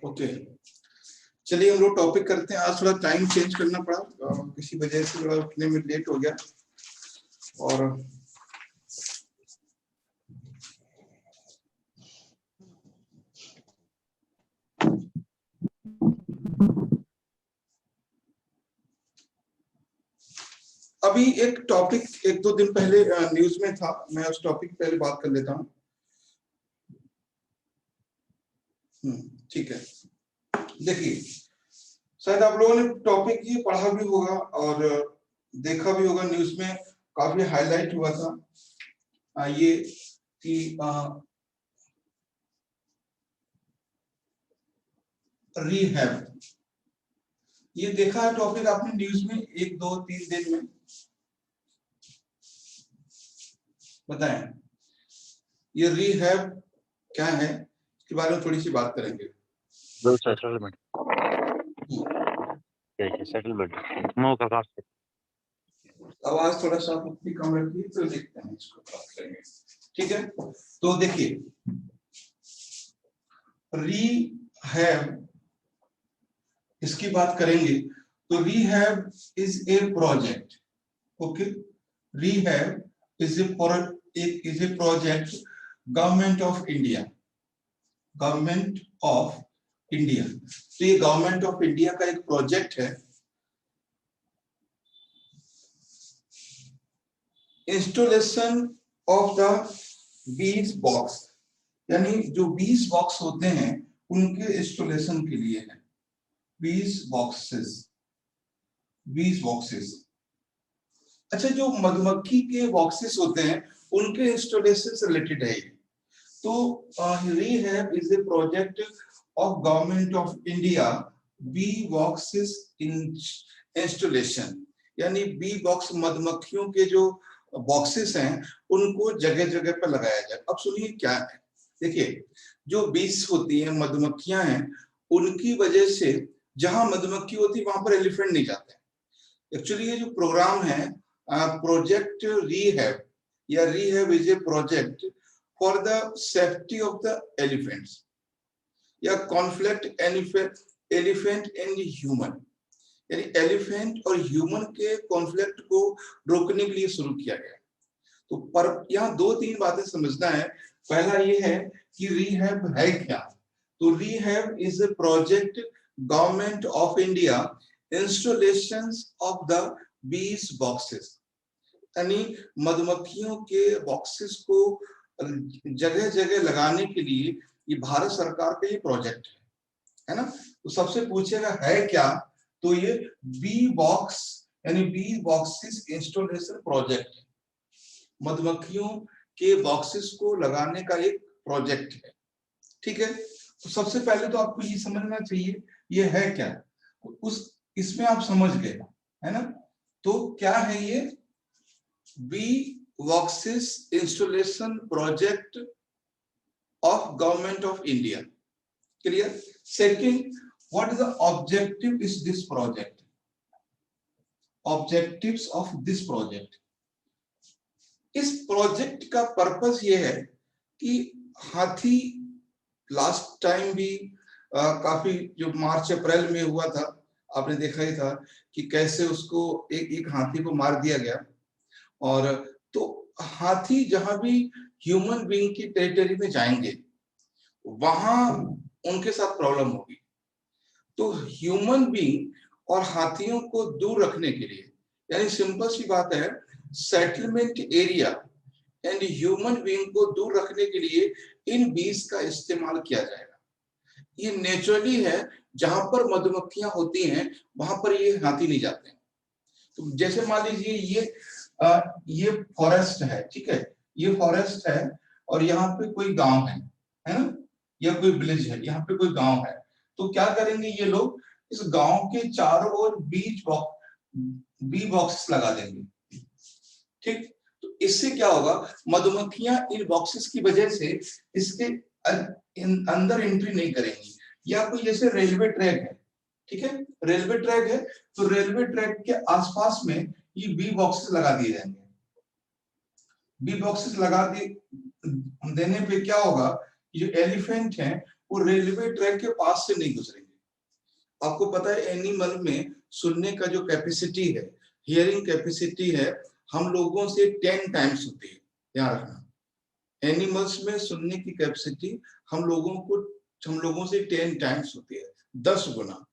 Okay, चलिए हम लोग टॉपिक करते हैं। आज थोड़ा टाइम चेंज करना पड़ा, किसी वजह से थोड़ा उठने में लेट हो गया। और अभी एक टॉपिक एक दो दिन पहले न्यूज में था, मैं उस टॉपिक पहले बात कर लेता हूँ। ठीक है, देखिए शायद आप लोगों ने टॉपिक ये पढ़ा भी होगा और देखा भी होगा, न्यूज में काफी हाईलाइट हुआ था ये कि रीहैब। ये देखा है टॉपिक आपने न्यूज में एक दो तीन दिन में? बताएं ये रीहैब क्या है, इसके बारे में थोड़ी सी बात करेंगे। सेटलमेंट सेटलमेंट आवाज थोड़ा सा अपनी कम रखिए तो देखते हैं इसको बात करेंगे। ठीक है, तो देखिए रीहैब इसकी बात करेंगे तो rehab is a project. Okay, rehab is a project government of India, government of India. तो ये गवर्नमेंट ऑफ इंडिया का एक प्रोजेक्ट है, इंस्टॉलेशन ऑफ द 20 बॉक्स, यानी जो 20 बॉक्स होते हैं उनके इंस्टॉलेशन के लिए है। 20 बॉक्सेस, 20 बॉक्सेस। अच्छा, जो मधुमक्खी के बॉक्सेस होते हैं उनके इंस्टॉलेशन से रिलेटेड है ये। तो rehab is a project of government of India, bee boxes installation, यानी बी बॉक्स मधुमक्खियों के जो बॉक्सेस हैं उनको जगह जगह पर लगाया जाए। अब सुनिए क्या है, देखिए जो 20 होती है मधुमक्खियां हैं, उनकी वजह से जहां मधुमक्खी होती है वहां पर एलिफेंट नहीं जाते। एक्चुअली ये जो प्रोग्राम है प्रोजेक्ट रीहैब या rehab is a project for the safety of the elephants या कॉन्फ्लिक्ट एलिफेंट एंड ह्यूमन, यानी एलिफेंट और ह्यूमन के कॉन्फ्लिक्ट को रोकने के लिए शुरू किया गया। तो पर यहाँ दो तीन बातें समझना है। पहला ये है कि रीहैब है क्या। तो rehab is a project government of India, installations of the 20 boxes, यानी मधुमक्खियों के बॉक्सेस को जगह जगह लगाने के लिए ये भारत सरकार का ये प्रोजेक्ट है ना। तो सबसे पूछेगा है क्या, तो ये बी बॉक्स यानी बी बॉक्सेस इंस्टॉलेशन प्रोजेक्ट है, मधुमक्खियों के बॉक्सेस को लगाने का एक प्रोजेक्ट है। ठीक है, तो सबसे पहले तो आपको ये समझना चाहिए ये है क्या, उस इसमें आप समझ गए है ना। तो क्या है ये bee boxes installation project of government of India, clear. Second, what is the objective is this project, objectives of this project. इस प्रोजेक्ट का पर्पस ये है कि हाथी लास्ट टाइम भी काफी जो मार्च अप्रैल में हुआ था, आपने देखा ही था कि कैसे उसको एक हाथी को मार दिया गया। और तो हाथी जहां भी ह्यूमन बीइंग की टेरिटरी में जाएंगे वहां उनके साथ प्रॉब्लम होगी। तो ह्यूमन बीइंग और हाथियों को दूर रखने के लिए, यानी सिंपल सी बात है, settlement area and human being को दूर रखने के लिए इन बीज का इस्तेमाल किया जाएगा। ये नेचुरली है, जहां पर मधुमक्खियां होती हैं वहां पर ये हाथी नहीं जाते हैं। तो जैसे मान लीजिए ये फॉरेस्ट है, ठीक है, ये फॉरेस्ट है और यहाँ पे कोई गांव है ना, या कोई विलेज है, यहाँ पे कोई गांव है। तो क्या करेंगे ये लोग, इस गांव के चारों ओर बी बॉक्स लगा देंगे। ठीक, तो इससे क्या होगा, मधुमक्खियां इन बॉक्सेस की वजह से इसके अंदर एंट्री नहीं करेंगी। या कोई जैसे रेलवे ट्रैक है, ठीक है, रेलवे ट्रैक है, तो रेलवे ट्रैक के आसपास में ये बी बॉक्सेस लगा दिए जाएंगे। बी बॉक्सेस लगा देने पे क्या होगा, जो एलिफेंट हैं वो रेलवे ट्रैक के पास से नहीं गुजरेंगे। आपको पता है एनिमल में सुनने का जो कैपेसिटी है, हियरिंग कैपेसिटी है, हम लोगों से 10 टाइम्स होती है, ध्यान रखना। एनिमल्स में सुनने की कैपेसिटी हम लोगों से 10 टाइम्स होती है, 10 गुना।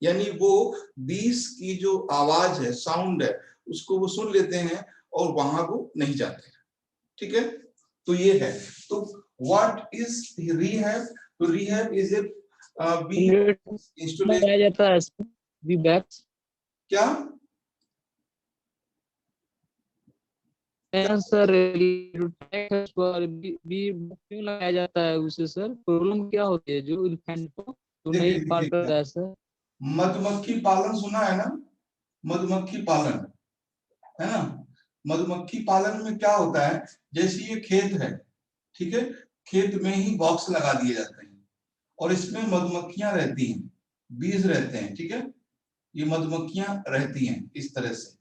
यानी वो 20 की जो आवाज है, साउंड है, उसको वो सुन लेते हैं और वहां वो नहीं जाते हैं। ठीक है, तो ये है। तो व्हाट इज रिहैब? तो rehab is a bee installation. लगाया जाता है बी बैग्स। क्या सर पर बी क्यों लगाया जाता है उसे सर? प्रॉब्लम क्या होती है जो एलिफेंट को तो नहीं पार करता है सर? मधुमक्खी पालन सुना है ना? मधुमक्खी पालन है ना? मधुमक्खी पालन में क्या होता है, जैसे ये खेत है, ठीक है, खेत में ही बॉक्स लगा दिए जाते हैं और इसमें मधुमक्खियां रहती हैं, बीज रहते हैं, ठीक है, ये मधुमक्खियां रहती हैं इस तरह से।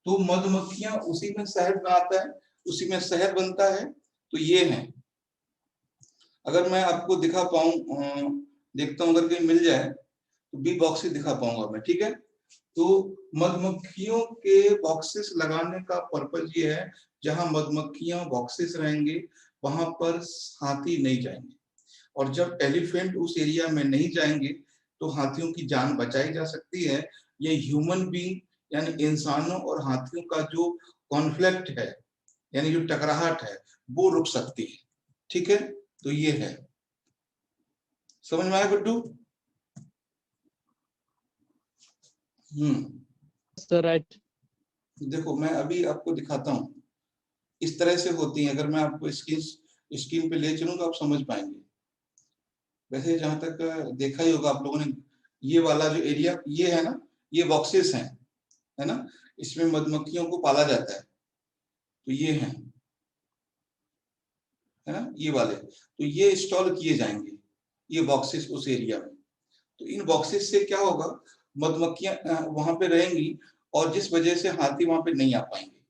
तो मधुमक्खियां उसी में शहद बनाता है, उसी में शहद बनता है। तो ये है, अगर मैं आपको दिखा पाऊं, देखता हूं अगर कहीं मिल जाए तो बी बॉक्सेस दिखा पाऊंगा मैं, ठीक है। तो मधुमक्खियों के बॉक्सेस लगाने का पर्पज ये है, जहां मधुमक्खियां बॉक्सेस रहेंगे वहां पर हाथी नहीं जाएंगे, और जब एलिफेंट उस एरिया में नहीं जाएंगे तो हाथियों की जान बचाई जा सकती है। ये ह्यूमन बीइंग यानी इंसानों और हाथियों का जो कॉन्फ्लिक्ट है, यानी जो टकराहट है, वो रुक सकती है। ठीक है, तो ये है, समझ में आया गुड्डू? Sir right. देखो मैं अभी आपको दिखाता हूं, इस तरह से होती है। अगर मैं आपको स्क्रीन पे ले चलूं तो आप समझ पाएंगे। वैसे जहां तक देखा ही होगा आप लोगों ने, ये वाला जो एरिया ये है ना, ये बॉक्सेस हैं, है ना, इसमें मधुमक्खियों को पाला जाता है। तो ये है ना, ये वाले, तो ये इंस्टॉल किए जाएंगे ये बॉक्सेस उस एरिया में। तो इन बॉक्सेस से क्या होगा, मधुमक्खियां वहां पे रहेंगी और जिस वजह से हाथी वहां पे नहीं आ पाएंगे।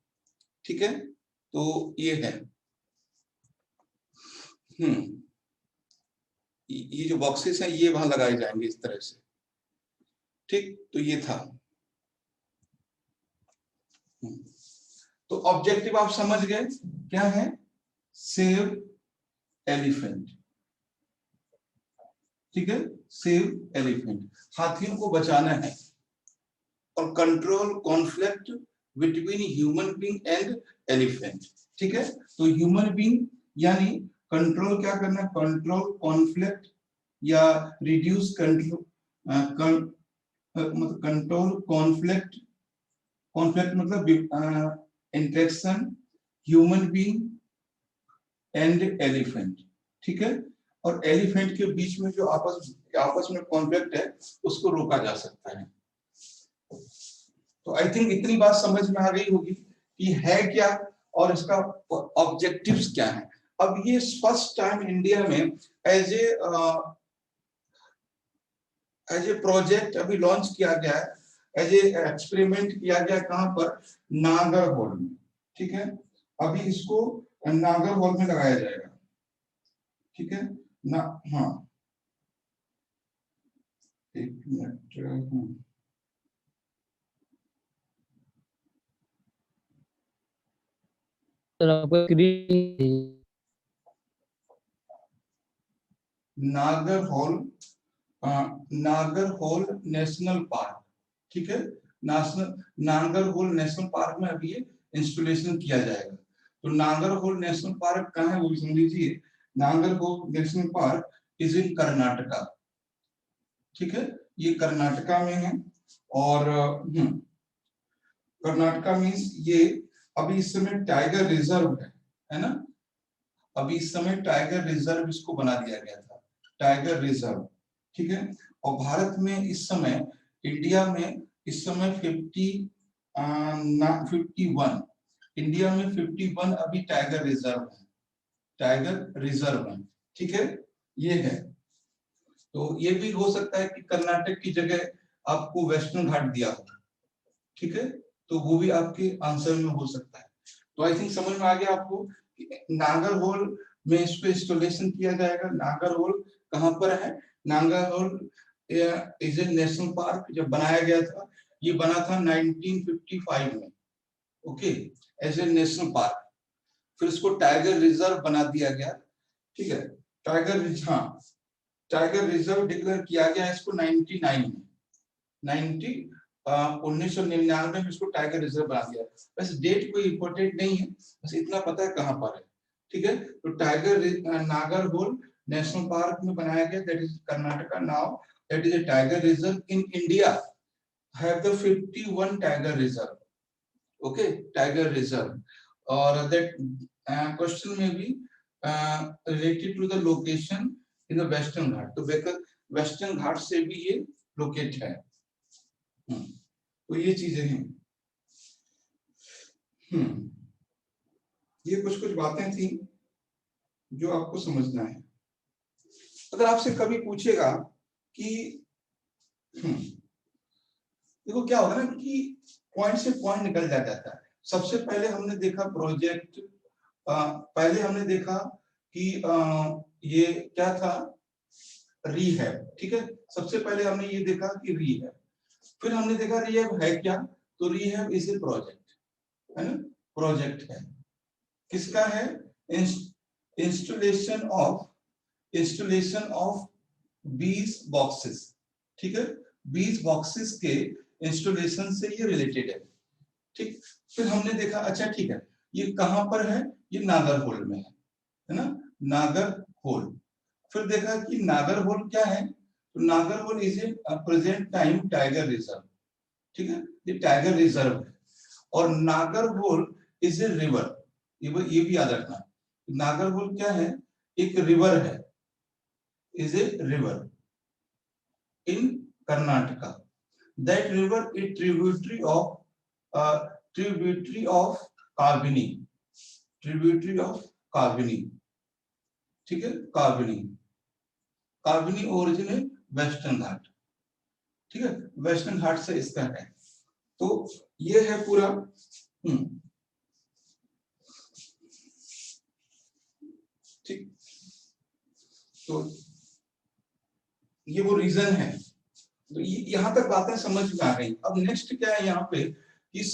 ठीक है, तो ये है। ये जो बॉक्सेस हैं ये वहां लगाए जाएंगे इस तरह से। ठीक, तो ये था। तो ऑब्जेक्टिव आप समझ गए क्या है? सेव एलिफेंट, ठीक है, सेव एलिफेंट, हाथियों को बचाना है, और control conflict between human being and elephant. ठीक है, तो ह्यूमन बीइंग यानी कंट्रोल क्या करना, कंट्रोल कॉन्फ्लिक्ट या रिड्यूस कंट्रोल, मतलब कंट्रोल कॉन्फ्लिक्ट, कॉन्फ्लिक्ट मतलब interaction human being and elephant. ठीक है, और एलिफेंट के बीच में जो आपस में कॉन्फ्लिक्ट है उसको रोका जा सकता है। तो आई थिंक इतनी बात समझ में आ गई होगी कि है क्या और इसका ऑब्जेक्टिव्स क्या है। अब ये फर्स्ट टाइम इंडिया में एज ए प्रोजेक्ट अभी लॉन्च किया गया है, एज ए एक्सपेरिमेंट किया गया, कहां पर, नागरहोल में। ठीक है, अभी इसको नागरहोल में लगाया जाएगा। ठीक है ना, हाँ एक मिनट, सर आपको नागरहोल नेशनल पार्क। ठीक है, नागरहोल नेशनल पार्क में अभी ये इंस्टॉलेशन किया जाएगा। तो नागरहोल नेशनल पार्क कहाँ है वो भी समझ लीजिए। Nagarhole national park is in Karnataka. ठीक है, ये कर्नाटका में है, और कर्नाटका मीन्स ये अभी इस समय टाइगर रिजर्व है ना, अभी इस समय टाइगर रिजर्व इसको बना दिया गया था, टाइगर रिजर्व। ठीक है, और भारत में इस समय, इंडिया में इस समय 51, इंडिया में 51 अभी टाइगर रिजर्व है, टाइगर रिजर्व है। ठीक है, ये है। तो ये भी हो सकता है कि कर्नाटक की जगह आपको वेस्टर्न घाट दिया हो। ठीक है, तो वो भी आपके आंसर में हो सकता है। तो आई थिंक समझ में आ गया आपको कि नागरहोल में इसको इंस्टॉलेशन किया जाएगा, नागरहोल कहाँ पर है? Nagarhole is a national park जब बनाया गया था, ये बना था 1955 में, okay, as a national park. फिर इसको टाइगर रिजर्व बना दिया गया, ठीक है, टाइगर रिजर्व डिक्लेयर किया गया इसको 1999 में इसको टाइगर रिजर्व बना दिया। वैसे डेट कोई इंपॉर्टेंट नहीं है, बस इतना पता है कहाँ पर है, ठीक है। तो टाइगर नागरहोल नेशनल पार्क में बनाया गया, that is Karnataka. Now that is a tiger reserve in India, have the 51 tiger reserve, okay, tiger reserve. और दैट क्वेश्चन में भी related to the location in the western Ghat, तो वेस्टर्न घाट से भी ये लोकेट है। तो ये चीजें हैं। ये कुछ बातें थी जो आपको समझना है। अगर आपसे कभी पूछेगा कि देखो क्या होगा ना कि पॉइंट से पॉइंट निकल जाता है। सबसे पहले हमने देखा प्रोजेक्ट, पहले हमने देखा कि ये क्या था, रीहैब, ठीक है। सबसे पहले हमने ये देखा कि रीहैब, फिर हमने देखा रीहैब है क्या, तो रीहैब इज ए प्रोजेक्ट, है ना, प्रोजेक्ट है। किसका है? इंस्टॉलेशन ऑफ 20 बॉक्सेस, ठीक है, 20 बॉक्सेस के इंस्टॉलेशन से ये रिलेटेड है, ठीक। फिर हमने देखा, अच्छा ठीक है, ये कहां पर है? ये नागरहोल में है ना, नागरहोल। फिर देखा कि नागरहोल क्या है, तो Nagarhole is a present time tiger reserve, ठीक है, ये टाइगर रिजर्व है। और नागरहोल इज ए रिवर, ये भी याद रखना, नागरहोल क्या है? एक रिवर है, is a river in Karnataka. That river is tributary of Kabini, ठीक है, कार्बिनी ओरिजिन है वेस्टर्न घाट, ठीक है, वेस्टर्न घाट से इसका है। तो ये है पूरा। ठीक, तो ये वो रीजन है। तो यहां तक बातें समझ में आ गई। अब नेक्स्ट क्या है यहाँ पे कि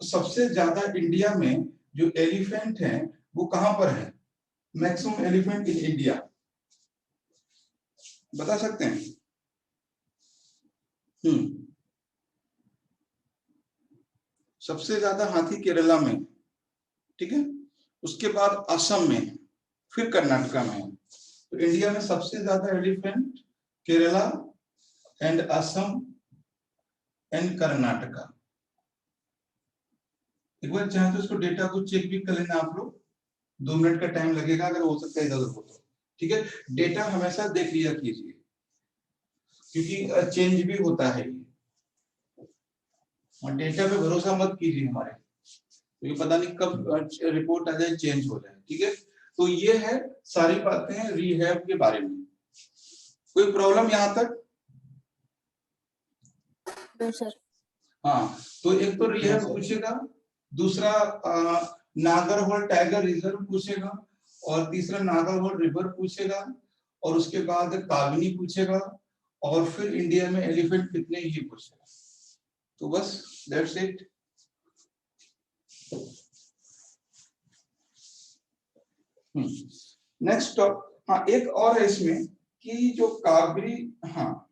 सबसे ज्यादा इंडिया में जो एलिफेंट हैं वो कहां पर है? मैक्सिमम एलिफेंट इन इंडिया, बता सकते हैं? सबसे ज्यादा हाथी केरला में, ठीक है, उसके बाद असम में, फिर कर्नाटका में। तो इंडिया में सबसे ज्यादा elephant Kerala and Assam and Karnataka. एक बार चाहे तो इसको डेटा को चेक भी कर लेना आप लोग, 2 मिनट का टाइम लगेगा, अगर हो सकता है इधर हो तो, ठीक है। डेटा हमेशा देख लिया कीजिए क्योंकि चेंज भी होता है, और डेटा पे भरोसा मत कीजिए हमारे, क्योंकि पता नहीं कब रिपोर्ट आ जाए, चेंज हो जाए, ठीक है। तो ये है सारी बातें रीहैब के बारे में। कोई प्रॉब्लम यहाँ तक? No sir. हाँ, तो एक तो रीहैब पूछेगा, दूसरा नागरहोल टाइगर रिजर्व पूछेगा, और तीसरा नागरहोल रिवर पूछेगा, और उसके बाद काबिनी पूछेगा, और फिर इंडिया में एलिफेंट कितने, ये पूछेगा। तो बस दैट्स इट। नेक्स्ट, हाँ एक और है इसमें कि जो काबरी, हाँ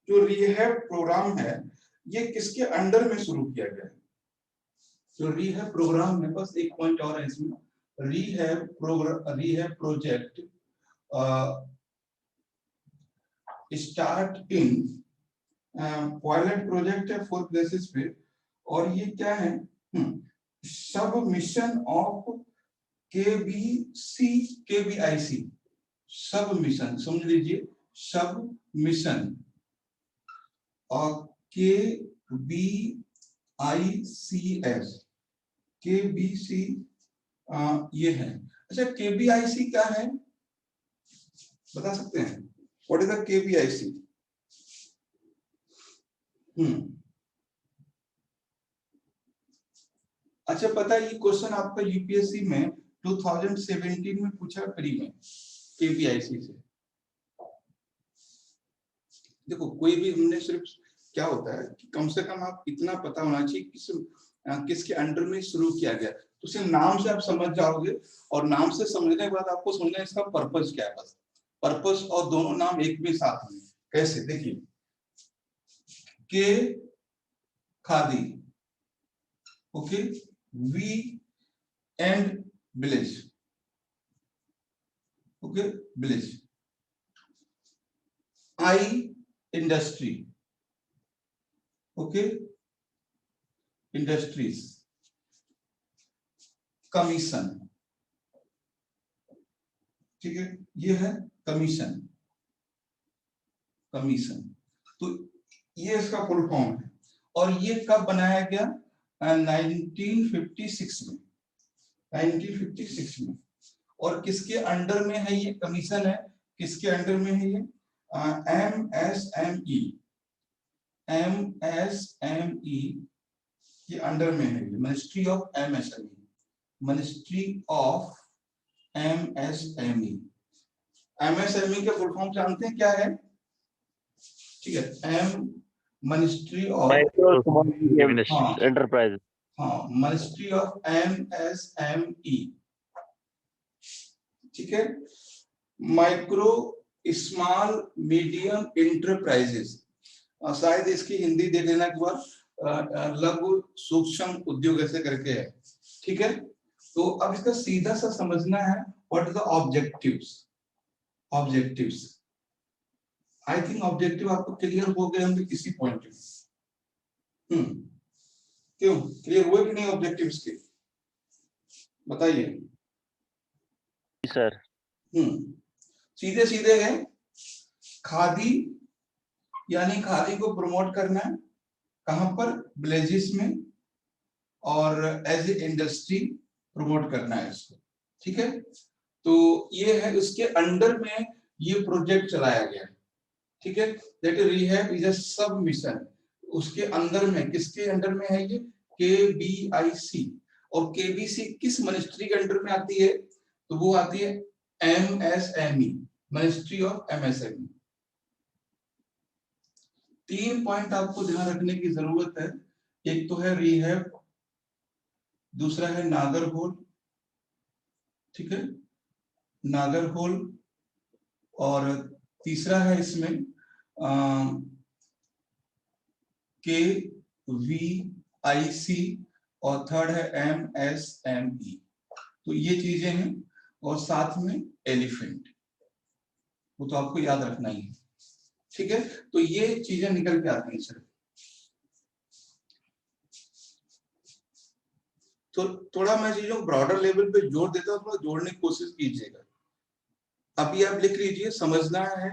जो रीहैब प्रोग्राम है ये किसके अंडर में शुरू किया गया है? जो रीहैब प्रोग्राम है, बस एक पॉइंट और है इसमें, rehab project start in pilot project है 4 प्लेसेस पे, और ये क्या है? सब मिशन ऑफ KBIC, सब मिशन, समझ लीजिए, सब मिशन और KBICS, ये है। अच्छा, KBIC क्या है, बता सकते हैं? What is the KBIC? अच्छा, पता है ये क्वेश्चन आपका यूपीएससी में 2017 में पूछा प्री में, KPIC से। देखो कोई भी हमने सिर्फ क्या होता है कि कम से कम आप इतना पता होना चाहिए किसके अंडर में शुरू किया गया, तो सिर्फ नाम से आप समझ जाओगे, और नाम से समझने के बाद आपको समझना इसका पर्पस क्या है। बस पर्पस और दोनों नाम एक भी साथ में। कैसे, देखिए के Khadi, okay, V and village, okay village, I industry, okay industries, commission, ठीक है, ये है कमीशन, कमीशन। तो ये इसका फुल फॉर्म है, और ये कब बनाया गया? 1956 में, 1956 में। और किसके अंडर में है ये कमीशन है? किसके अंडर में है ये? MSME, MSME के अंडर में है ये, ministry of MSME, ministry of MSME। MSME के फुल फॉर्म जानते हैं क्या है? ठीक है, ministry of micro small medium enterprise, हाँ, मिनिस्ट्री ऑफ MSME, ठीक है, माइक्रो स्मॉल मीडियम इंटरप्राइजेस। शायद इसकी हिंदी देख लेना के बाद, लघु सूक्ष्म उद्योग ऐसे करके है, ठीक है। तो अब इसका सीधा सा समझना है, what is the objectives, objectives. I think objective आपको क्लियर हो गए होंगे किसी पॉइंट में। क्यों क्लियर हुए कि नहीं ऑब्जेक्टिव्स के, बताइए सर। सीधे सीधे है, खादी यानी खादी को प्रमोट करना है, कहां पर? विलेजेस में, और एज ए इंडस्ट्री प्रमोट करना है इसको, ठीक है। तो ये है, उसके अंडर में ये प्रोजेक्ट चलाया गया, ठीक है। दैट रिहैब इज अ सब मिशन। उसके अंदर में, किसके अंडर में है ये? KBIC। और KBC किस मिनिस्ट्री के अंडर में आती है? तो वो आती है MSME, ministry of MSME। 3 point आपको ध्यान रखने की जरूरत है। एक तो है रिहैब, दूसरा है नागरहोल, ठीक है, नागरहोल, और तीसरा है इसमें KVIC, और थर्ड है MSME। तो ये चीजें हैं, और साथ में एलिफेंट, वो तो आपको याद रखना ही है, ठीक है। तो ये चीजें निकल के आती हैं सर। तो थोड़ा मैं चीजों को ब्रॉडर लेवल पे जोड़ देता हूँ, थोड़ा जोड़ने की कोशिश कीजिएगा। अभी आप लिख लीजिए, समझना है,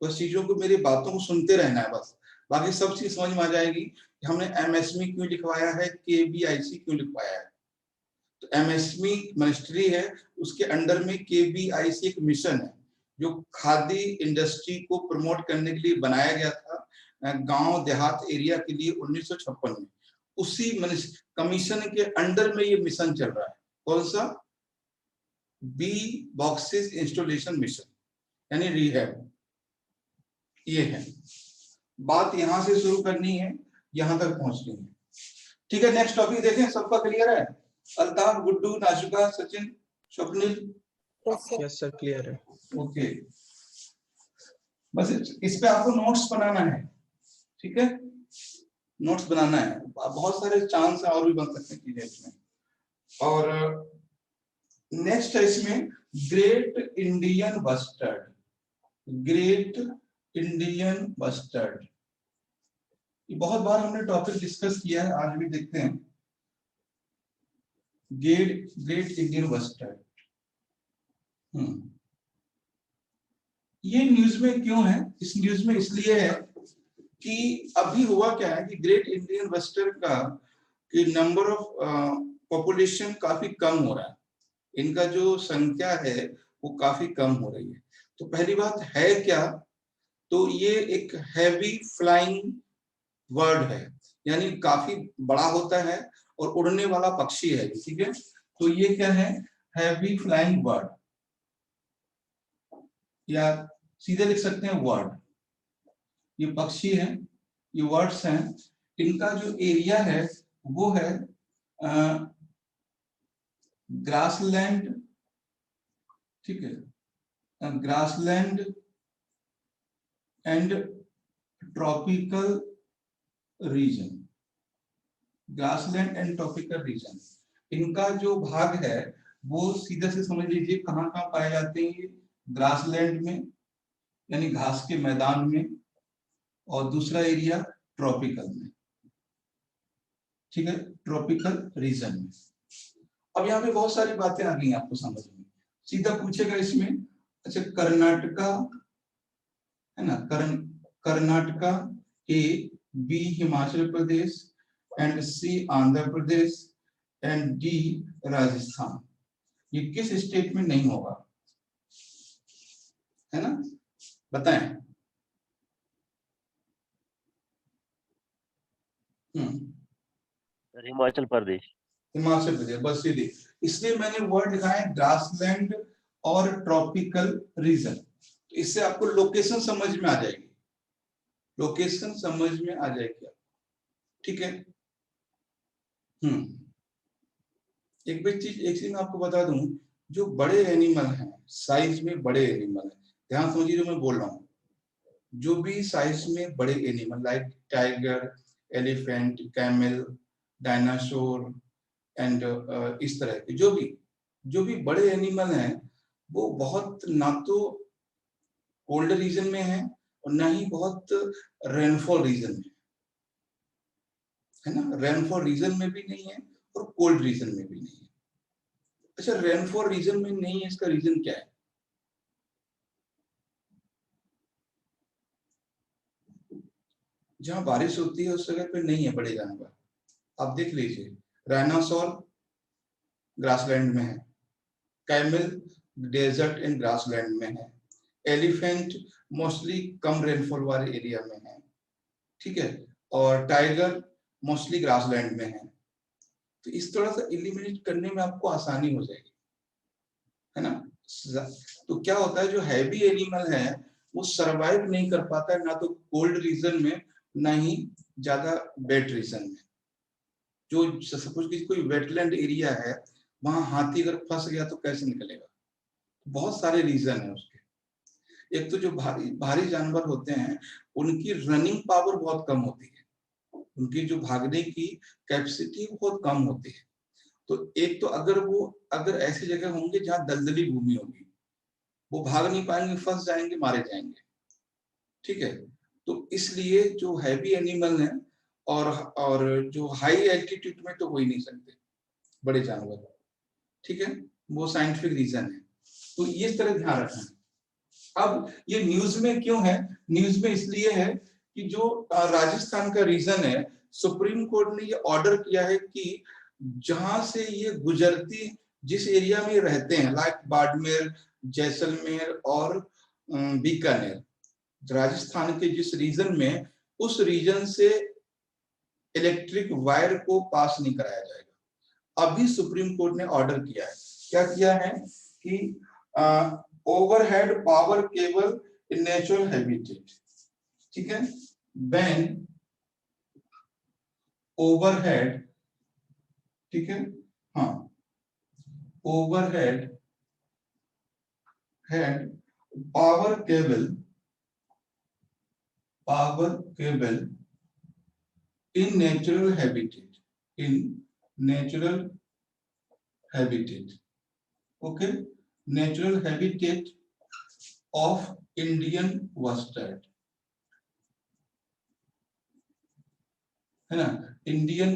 बस चीजों को, मेरी बातों को सुनते रहना है बस, बाकी सब चीज समझ में आ जाएगी कि हमने MSME क्यों लिखवाया है, KBIC क्यों लिखवाया है। तो MSME मिनिस्ट्री है, उसके अंडर में KBIC एक मिशन है, जो खादी इंडस्ट्री को प्रमोट करने के लिए बनाया गया था, गांव देहात एरिया के लिए 1956 में। उसी कमीशन के अंडर में ये मिशन चल रहा है। कौन सा? बी बॉक्सेस इंस्टॉलेशन मिशन, यानी रिहैब। ये है बात, यहां से शुरू करनी है, यहां तक पहुंचनी है, ठीक है। नेक्स्ट टॉपिक देखें, सबका क्लियर है? Altaf, Guddu, Nazuka, Sachin, Swapnil? Yes sir, clear है। ओके, बस इस पे आपको नोट्स बनाना है, ठीक है, नोट्स बनाना है। बहुत सारे चांस और भी बन सकते हैं चीजें इसमें। और नेक्स्ट है इसमें great Indian bustard, great Indian bustard. ये बहुत बार हमने टॉपिक डिस्कस किया है, आज भी देखते हैं। ग्रेट इंडियन बस्टर्ड, ये न्यूज में क्यों है? इस न्यूज में इसलिए है कि अभी हुआ क्या है कि ग्रेट इंडियन बस्टर्ड का नंबर ऑफ पॉपुलेशन काफी कम हो रहा है, इनका जो संख्या है वो काफी कम हो रही है। तो पहली बात है क्या? तो ये एक हैवी फ्लाइंग बर्ड है, यानी काफी बड़ा होता है और उड़ने वाला पक्षी है, ठीक है। तो ये क्या है? हैवी फ्लाइंग बर्ड, या सीधे लिख सकते हैं वर्ड। ये पक्षी हैं, ये वर्ड्स हैं, इनका जो एरिया है वो है ग्रासलैंड, ठीक है, grassland and tropical region, grassland and tropical region. इनका जो भाग है वो सीधे से समझ लीजिए कहाँ कहाँ पाए जाते हैं, ग्रासलैंड में यानी घास के मैदान में, और दूसरा एरिया ट्रॉपिकल में, ठीक है, ट्रॉपिकल रीजन में। अब यहाँ पे बहुत सारी बातें आ गई आपको समझ में। सीधा पूछेगा इसमें, अच्छा कर्नाटका है ना, Karnataka, A, B Himachal Pradesh, and C Andhra Pradesh, and D Rajasthan. ये किस स्टेट में नहीं होगा, है ना, बताएं। हिमाचल प्रदेश। हिमाचल प्रदेश, बस ये देख, इसलिए मैंने वर्ड लिखा है ग्रासलैंड और ट्रॉपिकल रीजन। इससे आपको लोकेशन समझ में आ जाएगी, लोकेशन समझ में आ जाएगी, ठीक है। एक चीज मैं आपको बता दूं, जो बड़े एनिमल हैं, साइज में बड़े एनिमल हैं, ध्यान समझिए जो मैं बोल रहा हूँ, जो भी साइज में बड़े animal like tiger, elephant, camel, dinosaur and इस तरह के जो भी बड़े एनिमल हैं, वो बहुत ना तो कोल्ड रीजन में है और ना ही बहुत रेनफॉल रीजन में है ना, रेनफॉल रीजन में भी नहीं है और कोल्ड रीजन में भी नहीं है। अच्छा, रेनफॉल रीजन में नहीं है, इसका रीजन क्या है? जहां बारिश होती है उस जगह पे नहीं है बड़े जानवर। आप देख लीजिए, डायनासोर ग्रासलैंड में है, कैमल डेजर्ट एंड ग्रासलैंड में है, एलिफेंट मोस्टली कम रेनफॉल वाले एरिया में है, ठीक है, और टाइगर मोस्टली ग्रासलैंड में है। तो इस तरह से एलिमिनेट करने में आपको आसानी हो जाएगी, है ना। तो क्या होता है, जो हैवी एनिमल है वो सरवाइव नहीं कर पाता है, ना तो कोल्ड रीजन में ना ही ज्यादा वेट रीजन में। जो सपोज कि कोई वेटलैंड एरिया है, वहां हाथी अगर फंस गया तो कैसे निकलेगा? बहुत सारे रीजन है उसके। एक तो जो भारी जानवर होते हैं उनकी रनिंग पावर बहुत कम होती है, उनकी जो भागने की कैपेसिटी बहुत कम होती है। तो एक तो अगर ऐसी जगह होंगे जहां दलदली भूमि होगी, वो भाग नहीं पाएंगे, फंस जाएंगे, मारे जाएंगे, ठीक है। तो इसलिए जो हैवी एनिमल है और जो हाई एल्टीट्यूड में तो हो ही नहीं सकते बड़े जानवर, ठीक है, वो साइंटिफिक रीजन है। तो ये इस तरह ध्यान रखना। अब ये न्यूज में क्यों है? न्यूज में इसलिए है कि जो राजस्थान का रीजन है, सुप्रीम कोर्ट ने ये ऑर्डर किया है कि जहां से ये गुजरती, जिस एरिया में रहते हैं लाइक बाड़मेर, जैसलमेर और बीकानेर, राजस्थान के जिस रीजन में, उस रीजन से इलेक्ट्रिक वायर को पास नहीं कराया जाएगा। अभी सुप्रीम कोर्ट ने ऑर्डर किया है, क्या किया है कि overhead power cable in natural habitat, ठीक है, बैन ओवरहेड, ठीक है, हाँ, overhead power cable in natural habitat, okay, natural habitat of Indian bustard, है ना, इंडियन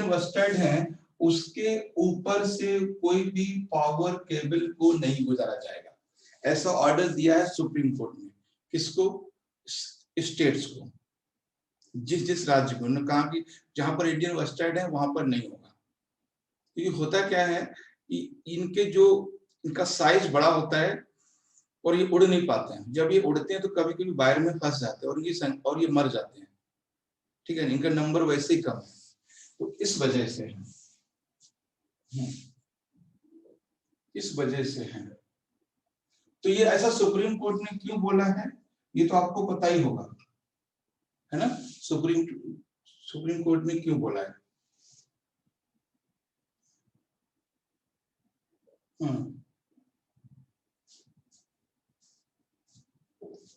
बस्टर्ड है, उसके ऊपर से कोई भी पावर केबल को नहीं गुजारा जाएगा, ऐसा ऑर्डर दिया है सुप्रीम कोर्ट ने। किसको? स्टेट्स को, जिस राज्य को। उन्होंने कहा कि जहां पर इंडियन बस्टर्ड है वहां पर नहीं होगा। क्योंकि होता क्या है कि इनका साइज बड़ा होता है और ये उड़ नहीं पाते हैं। जब ये उड़ते हैं तो कभी कभी वायर में फंस जाते हैं और ये मर जाते हैं, ठीक है, इनका नंबर वैसे ही कम है, तो इस वजह से है। तो ये ऐसा सुप्रीम कोर्ट ने क्यों बोला है, ये तो आपको पता ही होगा, है ना। सुप्रीम कोर्ट ने क्यों बोला है।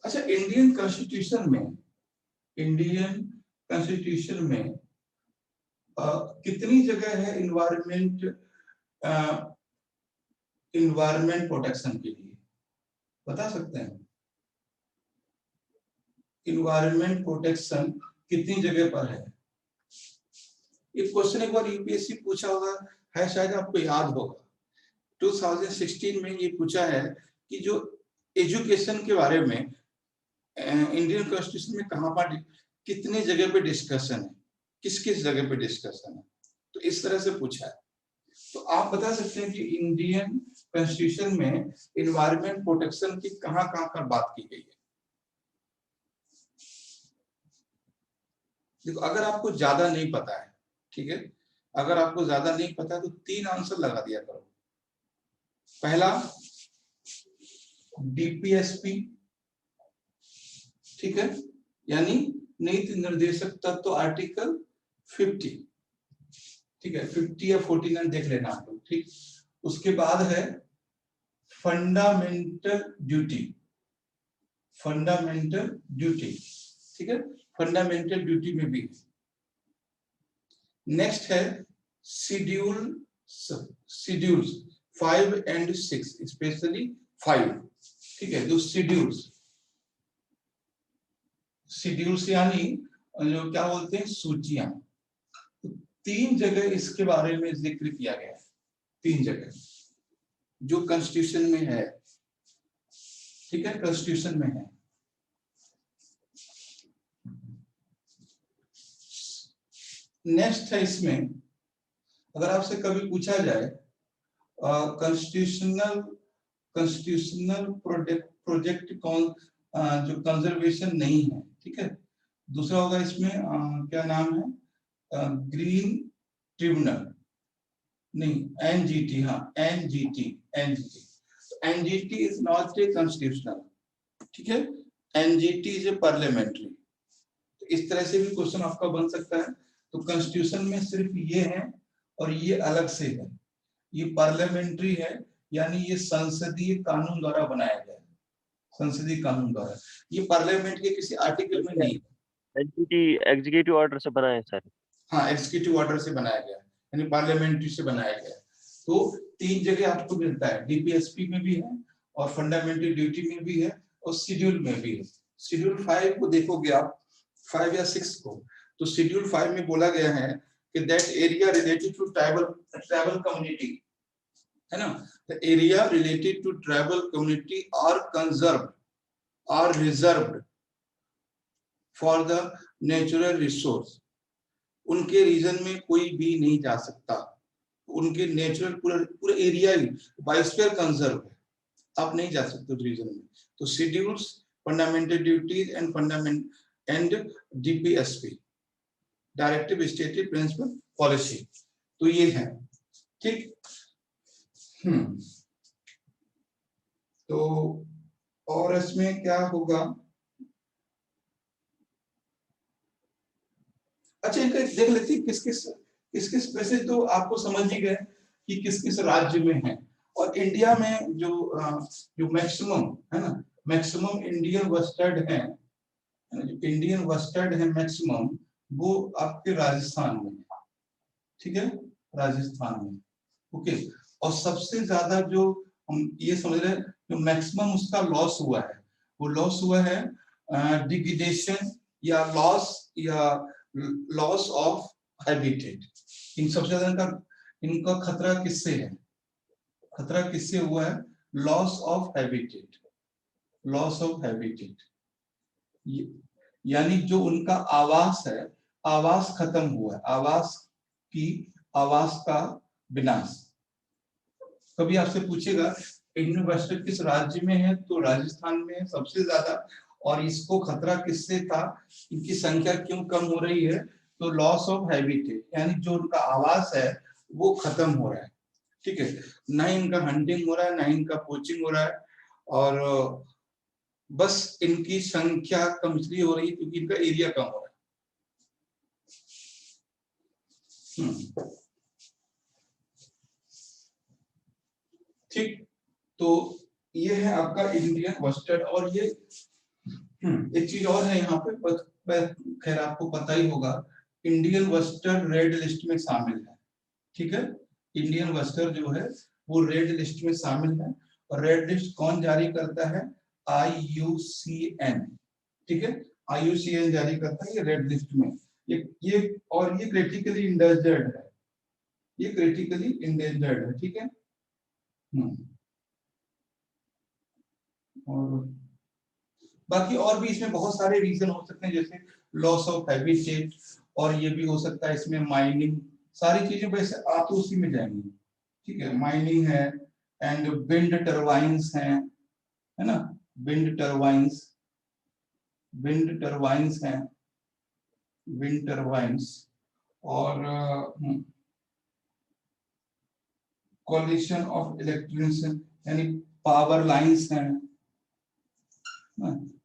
अच्छा, इंडियन कॉन्स्टिट्यूशन में कितनी जगह है इन्वायरमेंट प्रोटेक्शन के लिए, बता सकते हैं। इन्वायरमेंट प्रोटेक्शन कितनी जगह पर है। ये क्वेश्चन एक बार यूपीएससी पूछा होगा, है शायद आपको याद होगा। 2016 में ये पूछा है कि जो एजुकेशन के बारे में इंडियन कॉन्स्टिट्यूशन में कहां पर कितनी जगह पे डिस्कशन है, किस किस जगह पे डिस्कशन है, तो इस तरह से पूछा है। तो आप बता सकते हैं कि इंडियन कॉन्स्टिट्यूशन में इन्वायरमेंट प्रोटेक्शन की कहां कहां पर बात की गई है। देखो, अगर आपको ज्यादा नहीं पता है, ठीक है, अगर आपको ज्यादा नहीं पता है तो 3 आंसर लगा दिया करो। पहला डीपीएसपी, ठीक है, यानी नीति निर्देशक तत्व आर्टिकल 50, ठीक है, 50 या 49 देख लेना आप लोग, ठीक। उसके बाद है फंडामेंटल ड्यूटी, ठीक है, फंडामेंटल ड्यूटी में भी। नेक्स्ट है शेड्यूल्स 5 एंड 6, स्पेशली 5, ठीक है, जो शेड्यूल्स यानी जो क्या बोलते हैं, सूचियां। 3 जगह इसके बारे में जिक्र किया गया है, 3 जगह जो कॉन्स्टिट्यूशन में है, ठीक है, कॉन्स्टिट्यूशन में है। नेक्स्ट है इसमें, अगर आपसे कभी पूछा जाए कॉन्स्टिट्यूशनल प्रोजेक्ट कौन जो कंजर्वेशन नहीं है, ठीक है। दूसरा होगा इसमें क्या नाम है, ग्रीन ट्रिब्यूनल, नहीं, एनजीटी, हाँ, NGT is not a constitutional, ठीक है, एनजीटी इज ए पार्लियामेंट्री। तो इस तरह से भी क्वेश्चन आपका बन सकता है। तो कॉन्स्टिट्यूशन में सिर्फ ये है और ये अलग से है, ये पार्लियामेंट्री है, यानी ये संसदीय कानून द्वारा बनाया गया है, संसदीय कानून द्वारा, ये पार्लियामेंट के किसी आर्टिकल में नहीं। एनजीटी एग्जीक्यूटिव ऑर्डर से बना है सर। हाँ, एग्जीक्यूटिव ऑर्डर से बनाया गया, यानी पार्लियामेंट्री से बनाया गया। तो 3 जगह आपको मिलता है, डीपीएसपी में भी है और फंडामेंटल ड्यूटी में भी है और शेड्यूल में भी है। शेड्यूल 5 को देखोगे आप, 5 या 6 को, तो शेड्यूल 5 में बोला गया है कि that area related to tribal community, है ना, the area related to tribal community are conserved are reserved for the natural resource. उनके रीजन में कोई भी नहीं जा सकता, उनके नेचुरल पूरा एरिया ही बायोस्फीयर कंजर्व है, आप नहीं जा सकते उस रीजन में। तो schedules, fundamental duties and DPSP, directive stated principle policy, तो ये है, ठीक। तो और इसमें क्या होगा, अच्छा इनका देख लेते हैं किस किस वैसे तो आपको समझ ही गए कि किस किस राज्य में है। और इंडिया में जो मैक्सिमम है ना, मैक्सिमम इंडियन वस्टर्ड है, इंडियन वस्टर्ड है मैक्सिमम, वो आपके राजस्थान में है, ठीक है, राजस्थान में, ओके। और सबसे ज्यादा जो हम ये समझ रहे हैं जो मैक्सिमम उसका लॉस हुआ है, वो लॉस हुआ है डिग्रेडेशन या लॉस ऑफ हैबिटेट। इन सबसे ज्यादा इनका खतरा किससे है, खतरा किससे हुआ है, loss of habitat, loss of habitat, यानी जो उनका आवास है, आवास खत्म हुआ है, आवास का विनाश। कभी आपसे पूछेगा इंडियन वेस्टर्न किस राज्य में है, तो राजस्थान में है सबसे ज्यादा। और इसको खतरा किससे था, इनकी संख्या क्यों कम हो रही है, तो लॉस ऑफ हैबिटेट, यानी जो उनका आवास है वो खत्म हो रहा है, ठीक है। ना इनका हंटिंग हो रहा है, ना इनका पोचिंग हो रहा है, और बस इनकी संख्या कम इसलिए हो रही है क्योंकि इनका एरिया कम हो रहा है। ठीक, तो ये है आपका इंडियन मस्टर्ड। और ये एक चीज और है यहाँ पे, खैर आपको पता ही होगा, इंडियन मस्टर्ड रेड लिस्ट में शामिल है। ठीक है, इंडियन मस्टर्ड जो है वो रेड लिस्ट में शामिल है। और रेड लिस्ट कौन जारी करता है? IUCN। ठीक है, IUCN जारी करता है ये रेड लिस्ट में। ये और ये क्रिटिकली इंडेंजर्ड है, ये क्रिटिकली इंडेंजर्ड है। ठीक है, और बाकी और भी इसमें बहुत सारे रीजन हो सकते हैं, जैसे लॉस ऑफ हैबिटेट, और ये भी हो सकता है इसमें माइनिंग, सारी चीजें वैसे आप तो उसी में जाएंगी। ठीक है, माइनिंग है एंड विंड टरबाइंस हैं, है ना, विंड टरबाइंस, विंड टरबाइंस हैं, विंड टरबाइंस, और कोलिशन ऑफ इलेक्ट्रिसिटी यानी पावर लाइंस हैं,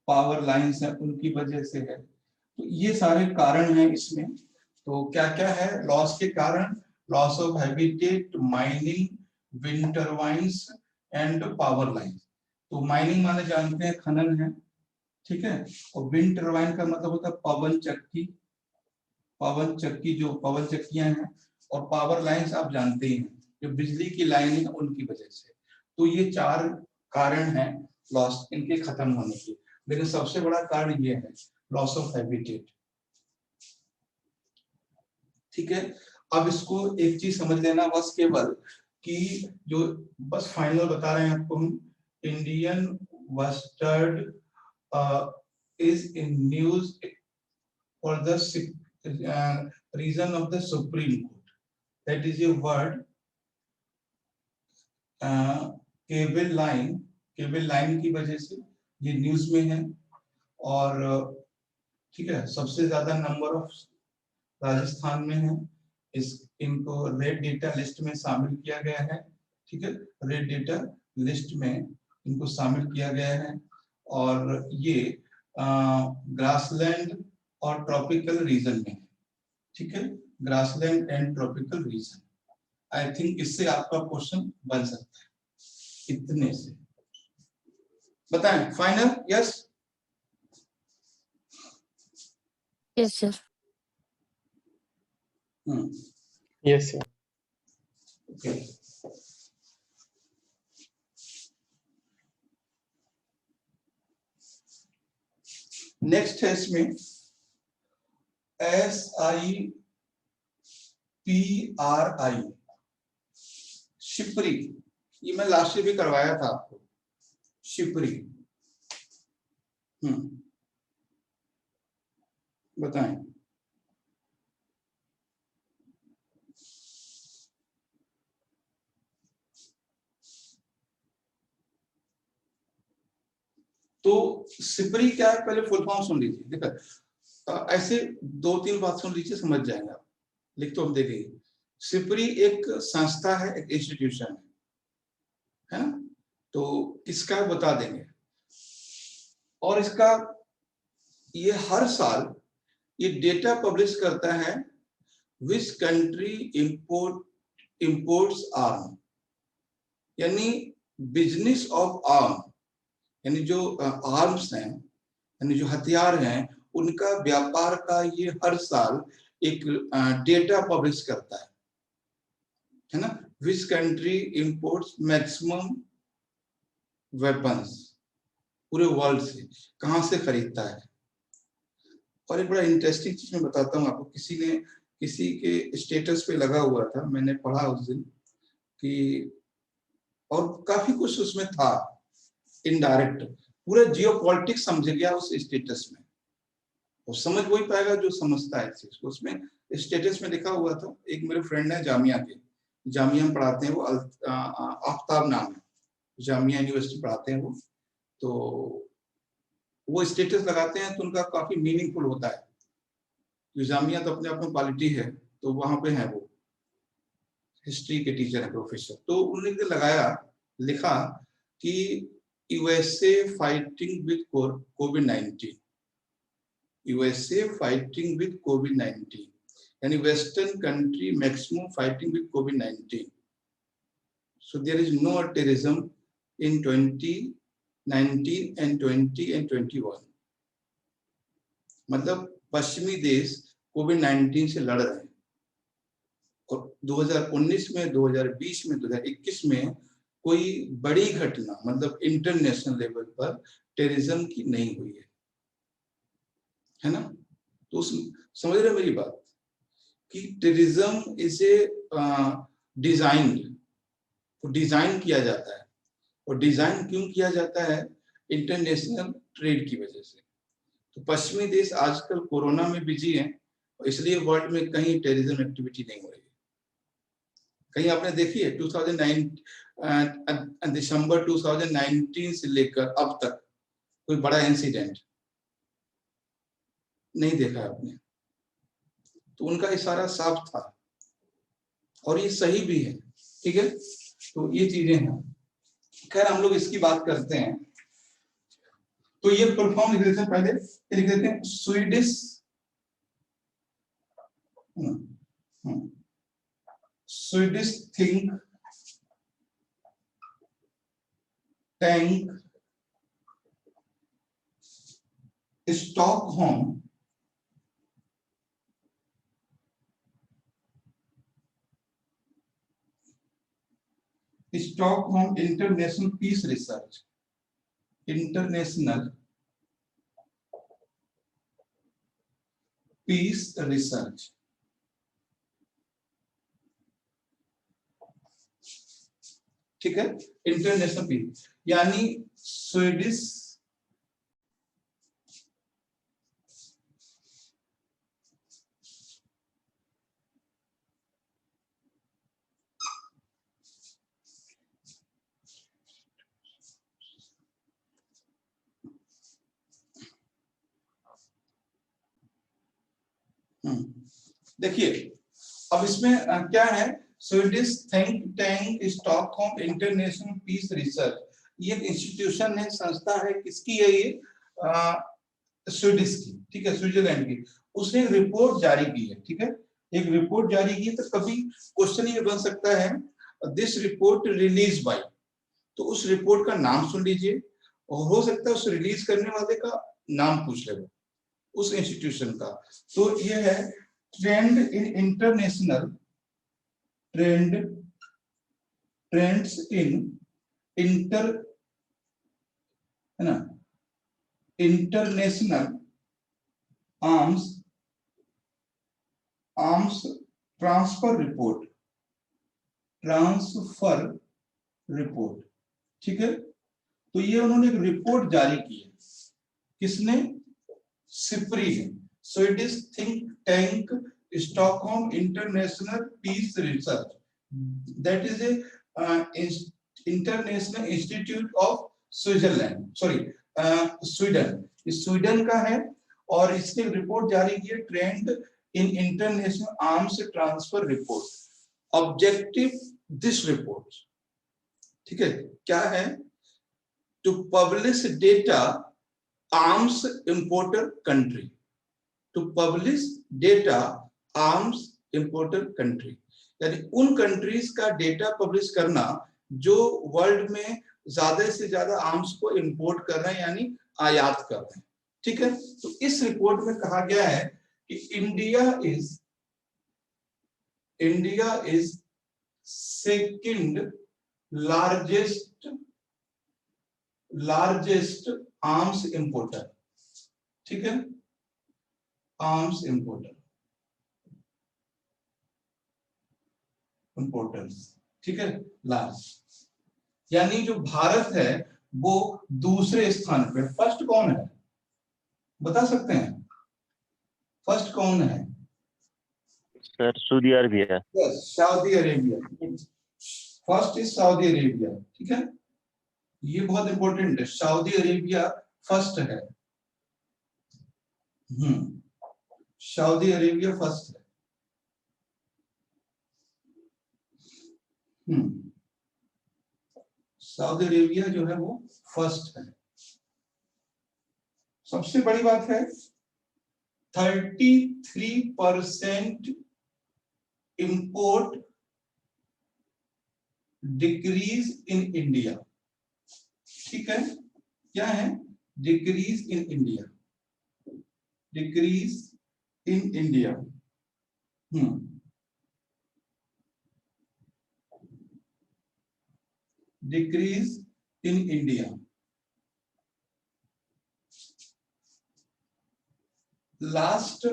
पावर लाइंस है, उनकी वजह से है। तो ये सारे कारण हैं इसमें। तो क्या क्या है लॉस के कारण? Loss of habitat, mining, wind turbines and power lines. तो माइनिंग माने जानते हैं खनन है, ठीक है, और विंड टरबाइन का मतलब होता है पवन चक्की, पवन चक्की जो पवन चक्कियां हैं, और पावर लाइंस आप जानते ही हैं जो बिजली की लाइन है उनकी वजह से। तो ये चार कारण हैं लॉस इनके खत्म होने के, लेकिन सबसे बड़ा कारण ये है लॉस ऑफ हैबिटेट। ठीक है, अब इसको एक चीज समझ लेना बस केवल कि जो बस फाइनल बता रहे हैं आपको हम, Indian mustard is in news for the reason of the Supreme Court. That is a word, cable line की वजह से ये न्यूज में है। और ठीक है, सबसे ज्यादा नंबर ऑफ राजस्थान में है, इनको रेड डेटा लिस्ट में शामिल किया गया है। ठीक है, रेड डेटा लिस्ट में इनको शामिल किया गया है। और ये ग्रासलैंड और ट्रॉपिकल रीजन में है। ठीक है, grassland and tropical region. I think इससे आपका क्वेश्चन बन सकता है, इतने से बताएं। Final? Yes yes sir. Yes, sir. Okay, next है इसमें SIPRI, शिपरी। ये मैं लास्ट भी करवाया था आपको, शिपरी। बताएं। तो सिपरी क्या है, पहले फुल फॉर्म सुन लीजिए। देखो ऐसे दो तीन बात सुन लीजिए, समझ जाएंगे आप। लिख तो हम देखेंगे। सिपरी एक संस्था है, एक इंस्टीट्यूशन है ना, तो इसका बता देंगे। और इसका ये हर साल ये डेटा पब्लिश करता है, विच कंट्री इंपोर्ट्स आर्म, यानी बिजनेस ऑफ आर्म, यानी जो आर्म्स हैं, यानी जो हथियार हैं, उनका व्यापार का ये हर साल एक डेटा पब्लिश करता है ना। Which country imports maximum weapons, पूरे वर्ल्ड से कहां से खरीदता है। और एक बड़ा इंटरेस्टिंग चीज मैं बताता हूँ आपको, किसी के स्टेटस पे लगा हुआ था, मैंने पढ़ा उस दिन कि, और काफी कुछ उसमें था इनडायरेक्ट, पूरा जियोपॉलिटिक्स समझ गया उस स्टेटस में। और समझ वही पाएगा जो समझता है चीज को। उसमें स्टेटस में लिखा हुआ था, एक मेरे फ्रेंड है जामिया में पढ़ाते हैं वो, आफ्ताब नाम है, जामिया यूनिवर्सिटी पढ़ाते हैं वो। तो वो स्टेटस लगाते हैं तो उनका काफी मीनिंगफुल होता है। जो जामिया तो अपने आप में क्वालिटी है, तो वहां पे है वो हिस्ट्री के टीचर है, प्रोफेसर। तो उन्होंने लगाया, लिखा कि USA fighting with COVID-19. USA fighting with COVID-19. यानी Western country maximum fighting with COVID-19. So there is no terrorism in 2019 and 20 and 21. मतलब पश्चिमी देश कोविड-19 से लड़ रहे हैं और 2019 में, 2020 में, 2021 में कोई बड़ी घटना मतलब इंटरनेशनल लेवल पर टेररिज्म की नहीं हुई है ना। तो समझ रहे मेरी बात कि टेररिज्म इज ए डिजाइन किया जाता है और डिजाइन क्यों किया जाता है? इंटरनेशनल ट्रेड की वजह से। तो पश्चिमी देश आजकल कोरोना में बिजी हैं और इसलिए वर्ल्ड में कहीं टेररिज्म एक्टिविटी नहीं हो रही। कहीं आपने देखी है 2009 दिसंबर 2019 से लेकर अब तक कोई बड़ा इंसिडेंट नहीं देखा आपने? तो उनका इशारा साफ था और ये सही भी है, ठीक है। तो ये चीजें हैं। खैर हम लोग इसकी बात करते हैं। तो ये परफॉर्म लिख देते हैं, पहले लिख देते हैं Swedish think tank Stockholm international piece Research, International piece Research. ठीक है, इंटरनेशनल पीस यानी स्वीडिश देखिए अब इसमें क्या है, Swedish think tank Stockholm international piece research, ये इंस्टीट्यूशन है, संस्था है। किसकी है ये? स्वीडिश की, ठीक है, स्विट्जरलैंड की। उसने एक रिपोर्ट जारी की है, ठीक है, एक रिपोर्ट जारी की है। तो कभी क्वेश्चन ये बन सकता है दिस रिपोर्ट रिलीज बाय, तो उस रिपोर्ट का नाम सुन लीजिए और हो सकता है उस रिलीज करने वाले का नाम पूछ ले उस इंस्टीट्यूशन का। तो ये है trend in international trends in है ना इंटरनेशनल आर्म्स ट्रांसफर रिपोर्ट, ठीक है। तो ये उन्होंने एक रिपोर्ट जारी की है। किसने? सिप्री है, Swedish think tank Stockholm international piece research, that is a international institute of Switzerland, Sweden, Sweden का है। और इसने रिपोर्ट जारी की है, trend in international arms transfer report. Objective this report, ठीक है, क्या है? To publish data arms importer country, to publish data arms importer country, यानी उन कंट्रीज का डेटा पब्लिश करना जो वर्ल्ड में ज्यादा से ज्यादा आर्म्स को इंपोर्ट कर रहे हैं, यानी आयात कर रहे हैं, ठीक है। तो इस रिपोर्ट में कहा गया है कि India is second largest arms importer, ठीक है, आर्म्स इंपोर्टर्स, ठीक है, लार्ज। यानी जो भारत है वो दूसरे स्थान पे। फर्स्ट कौन है बता सकते हैं? फर्स्ट कौन है sir? Saudi Arabia. Yes, Saudi Arabia. First is Saudi Arabia, ठीक है, ये बहुत इंपॉर्टेंट है। सऊदी अरेबिया फर्स्ट है। सऊदी अरेबिया फर्स्ट है। सऊदी अरेबिया जो है वो फर्स्ट है। सबसे बड़ी बात है 33% इंपोर्ट डिक्रीज इन इंडिया। ठीक है, क्या है? Decrease in India, decrease in India. Decrease in India. Last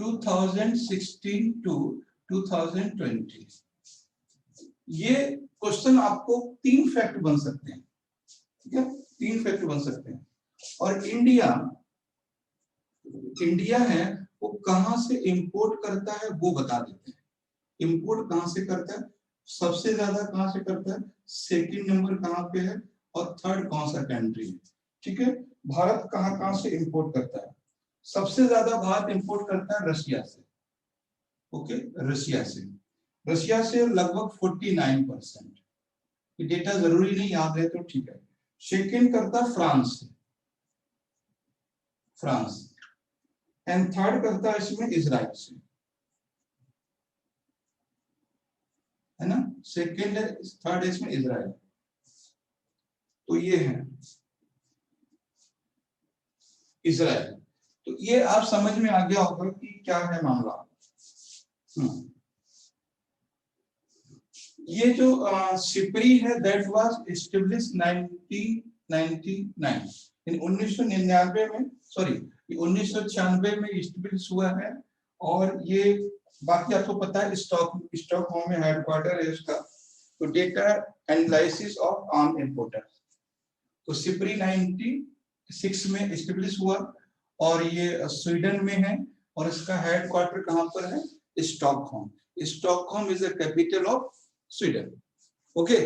2016 to 2020। ये क्वेश्चन आपको 3 फैक्ट बन सकते हैं। ठीक है, 3 फैक्ट बन सकते हैं। और इंडिया है वो कहां से इंपोर्ट करता है वो बता देते हैं। इंपोर्ट कहां से करता है, सबसे ज्यादा कहां से करता है, सेकंड नंबर कहां पे है, और थर्ड कौन सा कंट्री है। ठीक है, भारत कहां से इंपोर्ट करता है? सबसे ज्यादा भारत इंपोर्ट करता है रशिया से। ओके, रशिया से लगभग 49%। ये डेटा जरूरी नहीं याद रहे तो ठीक है। सेकंड करता फ्रांस से, एंड थर्ड करता है इसमें इजराइल से, है ना। सेकंड है, थर्ड है इसमें इजराइल। तो ये है इजराइल। तो ये आप समझ में आ गया होगा कि क्या है मामला। ये जो सिपरी है दैट वाज एस्टेब्लिश्ड 1999 इन 1999 में, सॉरी 1996 में एस्टेब्लिश हुआ है। और ये बाकी आपको पता है स्टॉकहोम में हेडक्वार्टर है उसका। तो data analysis of arm importers, तो सिपरी 96 में एस्टेब्लिश हुआ और ये स्वीडन में है और इसका हेडक्वार्टर कहां पर है, Stockholm. Stockholm is the capital of Sweden. Okay,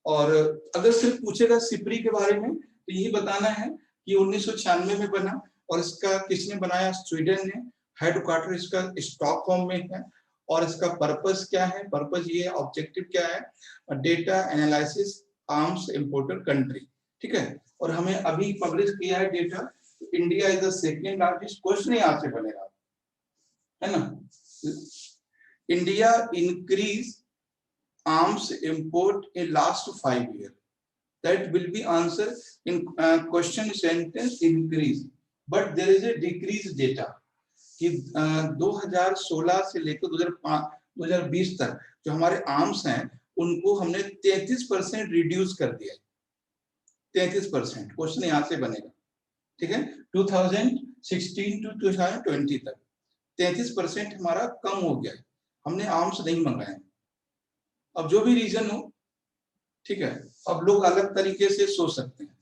और अगर सिर्फ पूछेगा सिपरी के बारे में तो यही बताना है कि 1996 में बना और इसका किसने बनाया, स्वीडन ने। हेडक्वार्टर इसका स्टॉकहोम में है और इसका पर्पस क्या है, पर्पस ये ऑब्जेक्टिव क्या है, data analysis arms importer country. ठीक है, और हमें अभी पब्लिश किया है data, India is the second largest. Question यहाँ से बनेगा, है ना। India increase arms import in last 5 years. That will be answer in question sentence increase, but there is a decrease data कि 2016 से लेकर 2020 तक जो हमारे आर्म्स हैं उनको हमने 33% रिड्यूस कर दिया है। 33%। क्वेश्चन यहाँ से बनेगा। ठीक है, 2016 टू 2020 तक 33% हमारा कम हो गया है, हमने आर्म्स नहीं मंगाए। अब जो भी रीजन हो, ठीक है, अब लोग अलग तरीके से सोच सकते हैं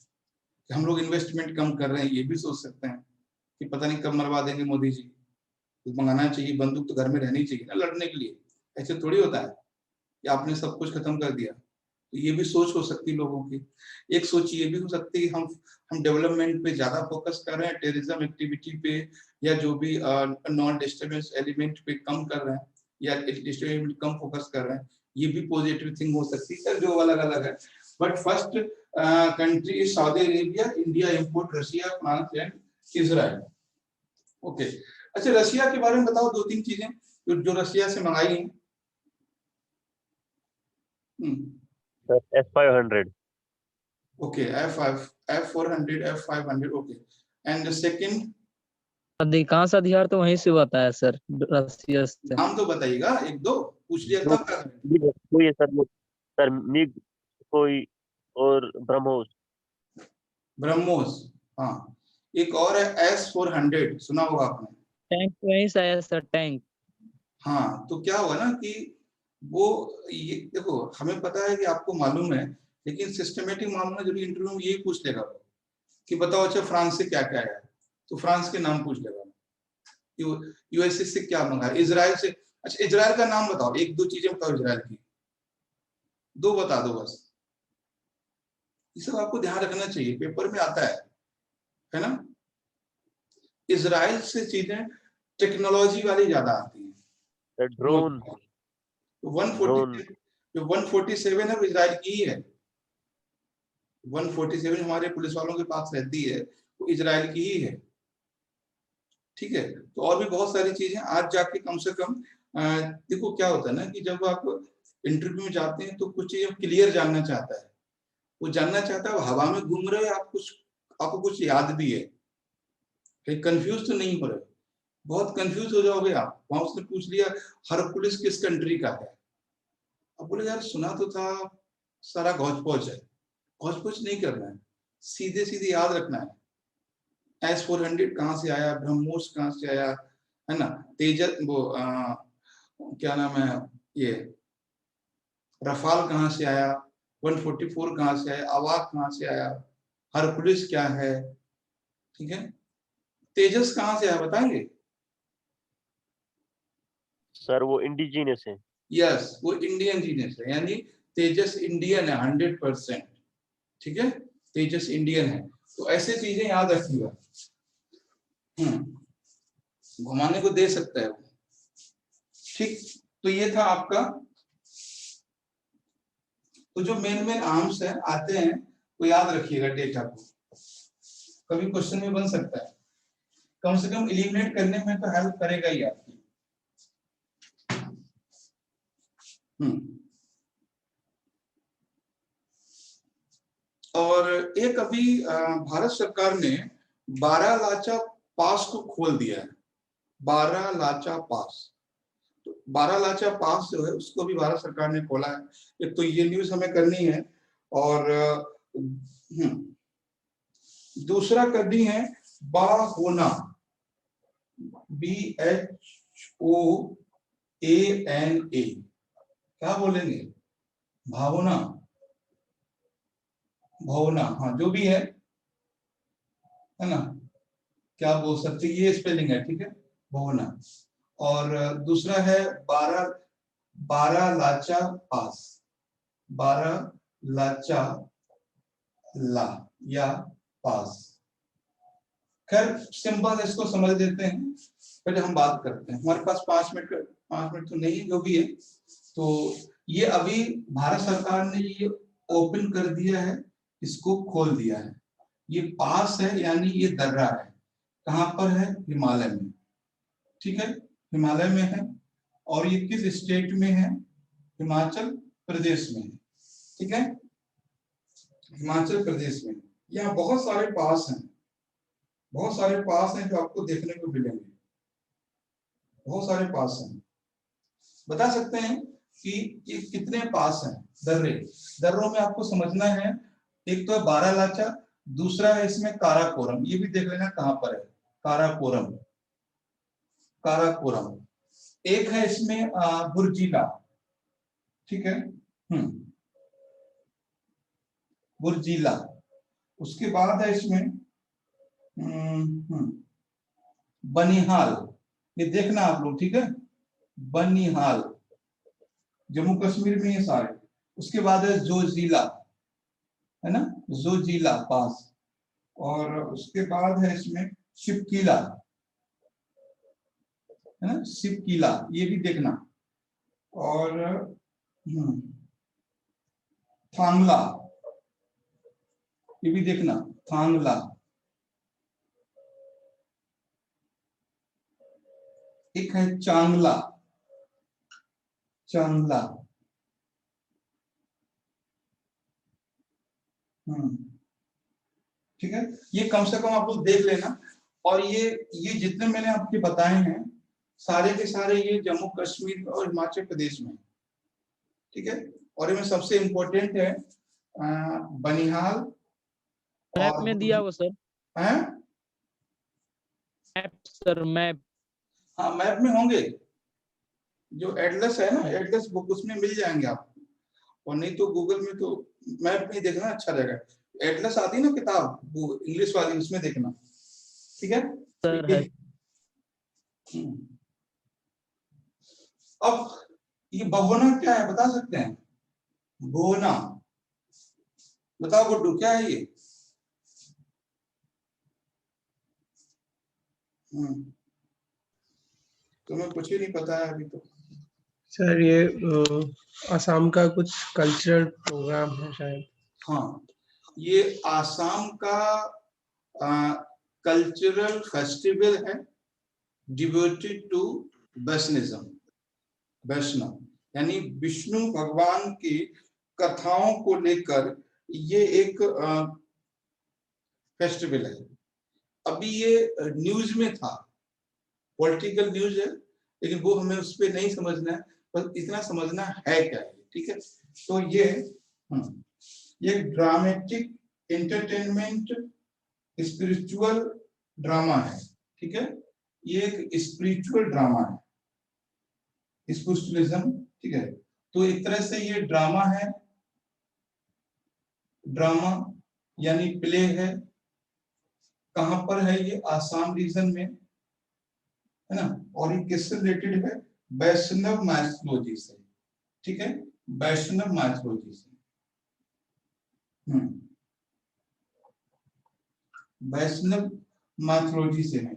कि हम लोग इन्वेस्टमेंट कम कर रहे हैं, ये भी सोच सकते हैं कि पता नहीं कब मरवा देंगे मोदी जी, तो मंगाना चाहिए। बंदूक तो घर में रहनी चाहिए ना लड़ने के लिए, ऐसे थोड़ी होता है कि आपने सब कुछ खत्म कर दिया। तो ये भी सोच हो सकती है लोगों की। एक सोच ये भी हो सकती है हम डेवलपमेंट पे ज्यादा फोकस कर रहे हैं, टेररिज्म एक्टिविटी पे या जो भी नॉन डिस्टर्बेंस एलिमेंट पे कम कर रहे हैं या डिस्टर्बेंस कम फोकस कर रहे हैं। ये भी पॉजिटिव थिंग हो सकती है, जो अलग अलग है। But first country is Saudi Arabia, India import Russia, France and Israel. Okay, अच्छा रशिया के बारे में बताओ 2-3 चीजें जो रशिया से मंगाई हैं। S500। Okay, F400, F500। Okay, and second अधिकांश अधिकार तो वहीं से होता है सर, रसिया से। नाम तो बताइएगा, 1-2 पूछ लिया तब क्या करें। कोई है सर मिग कोई और ब्रह्मोस। ब्रह्मोस, हाँ। एक और है S400, सुना होगा आपने। टैंक वहीं से आया सर, टैंक। हाँ, तो क्या हुआ ना कि वो ये देखो, हमें पता है कि आपको मालूम है, लेकिन सिस्टमेटिक मामला जब इंटरव्यू में यही पूछ लेगा कि बताओ अच्छा फ्रांस से क्या क्या आया, तो फ्रांस के नाम पूछ लेगा। यूएसए से क्या मंगा, इजराइल से, अच्छा इजराइल का नाम बताओ, 1-2 चीजें बताओ इजराइल की, 2 बता दो बस। ये सब आपको ध्यान रखना चाहिए, पेपर में आता है ना। इजराइल से चीजें टेक्नोलॉजी वाली ज्यादा आती है। ड्रोन। 140 जो 147 है वो इजराइल की ही है। 147 हमारे पुलिस वालों के पास रहती है, वो इजराइल की ही है। ठीक है, तो और भी बहुत सारी चीजें आज जाके कम से कम देखो क्या होता है ना कि जब आप इंटरव्यू में जाते हैं तो कुछ चीजें क्लियर जानना चाहता है, वो जानना चाहता है हवा में घूम रहे हो आप, कुछ आपको कुछ याद भी है, कहीं कंफ्यूज तो नहीं हो रहे, बहुत कंफ्यूज हो जाओगे आप। वहां उसने पूछ लिया हरकुलिस किस कंट्री का है, अब बोले यार सुना तो था सारा गौच पौच है, गौच पौच नहीं करना है, सीधे सीधे याद रखना है। S-400 कहाँ से आया, ब्रह्मोस कहाँ से आया, है ना, तेजस वो क्या नाम है ये रफाल कहाँ से आया, 144 कहाँ से आया, अवाक कहाँ से आया, हरकुलिस क्या है, ठीक है, तेजस कहाँ से आया बताएंगे? सर वो इंडिजिनस है। यस, वो इंडियन जीनियस है, यानी तेजस इंडियन है 100%। ठीक है, तेजस इंडियन है, तो ऐसे चीजें याद रखिएगा। घुमाने को दे सकता है वो। ठीक, तो ये था आपका, तो जो मेन आर्म्स है आते हैं वो याद रखिएगा डेटा को, कभी क्वेश्चन में बन सकता है, कम से कम एलिमिनेट करने में तो हेल्प करेगा ही आपकी। और एक अभी भारत सरकार ने बारालाचा पास को खोल दिया है, बारालाचा पास। तो बारालाचा पास जो है उसको भी भारत सरकार ने खोला है, एक तो ये न्यूज हमें करनी है, और दूसरा करनी है बाहोना, BHOANA, क्या बोलेंगे, भावना, भावना, हाँ जो भी है ना, क्या बोल सकते, ये स्पेलिंग है, ठीक है, भावना। और दूसरा है बारालाचा पास, बारालाचा ला या पास। खैर सिंपल इसको समझ लेते हैं, पहले हम बात करते हैं, हमारे पास 5 मिनट तो नहीं है, जो भी है। तो ये अभी भारत सरकार ने ये ओपन कर दिया है, इसको खोल दिया है, ये पास है यानी ये दर्रा है, कहाँ पर है, हिमालय में, ठीक है, हिमालय में है, और ये किस स्टेट में है, हिमाचल प्रदेश में है, ठीक है, हिमाचल प्रदेश में। यहाँ बहुत सारे पास हैं, बहुत सारे पास हैं जो आपको देखने को मिलेंगे, बहुत सारे पास हैं। बता सकते हैं कि ये कितने पास हैं, दर्रे, दर्रों में आपको समझना है, एक तो है बारालाचा, दूसरा है इसमें काराकोरम, ये भी देख लेना कहां पर है, काराकोरम, काराकोरम, एक है इसमें बुर्जिला, ठीक है, बुर्जिला, उसके बाद है इसमें बनिहाल, ये देखना आप लोग, ठीक है, बनिहाल, जम्मू कश्मीर में ये सारे। उसके बाद है जोजिला, है ना, जोजिला पास, और उसके बाद है इसमें शिवकीला, है ना, शिवकीला, ये भी देखना, और थांगला, ये भी देखना, थांगला, एक है चांगला, चांगला, ठीक है, ये कम से कम आप लोग देख लेना। और ये जितने मैंने आपके बताए हैं सारे के सारे ये जम्मू कश्मीर और हिमाचल प्रदेश में, ठीक है, और इनमें सबसे इम्पोर्टेंट है बनिहाल, मैप और में दिया हुआ सर, हैं, मैप सर, मैप, हाँ मैप में होंगे, जो एटलस है ना, एटलस बुक उसमें मिल जाएंगे आपको, और नहीं तो गूगल में तो मैप में देखना अच्छा रहेगा, एटलस आती है ना किताब वो इंग्लिश वाली, उसमें देखना, ठीक है। सर है। अब ये भगोना क्या है बता सकते हैं, भगोना, बताओ गुड्डू क्या है ये? तुम्हें कुछ ही नहीं पता है अभी तो। सर ये असम का कुछ कल्चरल प्रोग्राम है शायद। हाँ, ये आसाम का कल्चरल फेस्टिवल है डिवोटेड टू वैष्णविज्म, वैष्णव यानी विष्णु भगवान की कथाओं को लेकर ये एक फेस्टिवल है। अभी ये न्यूज में था, पॉलिटिकल न्यूज है, लेकिन वो हमें उस पर नहीं समझना है, बस इतना समझना है क्या है, ठीक है। तो ये ड्रामेटिक एंटरटेनमेंट स्पिरिचुअल ड्रामा है, ठीक है। ये एक स्पिरिचुअल ड्रामा है, स्पिरिचुअलिज्म, ठीक है। तो एक तरह से ये ड्रामा है, ड्रामा यानी प्ले है। कहां पर है ये? आसाम रीजन में, है ना। और ये किससे रिलेटेड है? वैष्णव माइथोलॉजी से, ठीक है, वैष्णव माइथोलॉजी से। वैष्णव माइथोलॉजी से है।